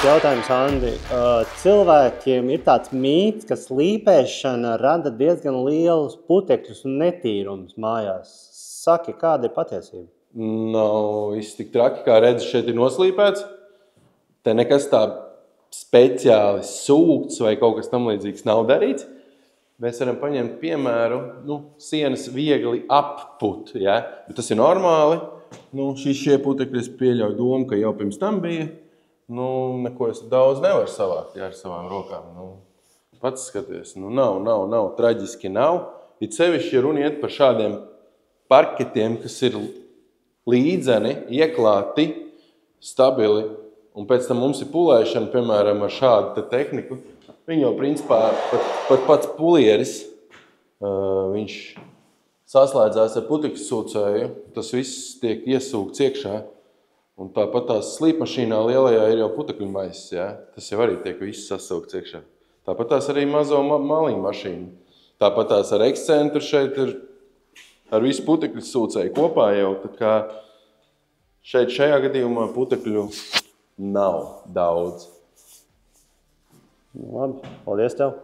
jautājums, Andi. Cilvēkiem ir tāds mīts, ka slīpēšana rada diezgan lielus putekļus un netīrumus mājās. Saki, kāda ir patiesība? Nav viss tik traki, kā redzi, šeit ir noslīpēts. Te nekas tā speciāli sūkts vai kaut kas tam līdzīgs nav darīts. Mēs varam paņemt piemēru, sienas viegli apput, ja? Bet tas ir normāli. Šie putekļi es pieļauju domu, ka jau pirms tam bija. Neko es daudz nevaru savākt ar savām rokām. Pats skaties, nav, traģiski nav. It sevišķi, ja runa iet par šādiem parketiem, kas ir līdzeni, ieklāti, stabili, un pēc tam mums ir pulēšana, piemēram, ar šādu tehniku. Viņi jau, principā, pat pats pulieris, viņš saslēdzās ar putekļu sūcēju, tas viss tiek iesūkts iekšā. Un tāpat tās slīpmašīnā lielajā ir jau putekļu maisis, ja? Tas jau arī tiek viss sasūkts iekšā. Tāpat tās arī mazo maliņu mašīnu. Tāpat tās ar ekscentru šeit ir ar visu putekļu sūcēju kopā jau. Tā kā šeit šajā gadījumā putekļu nav daudz. Labi, paldies tev!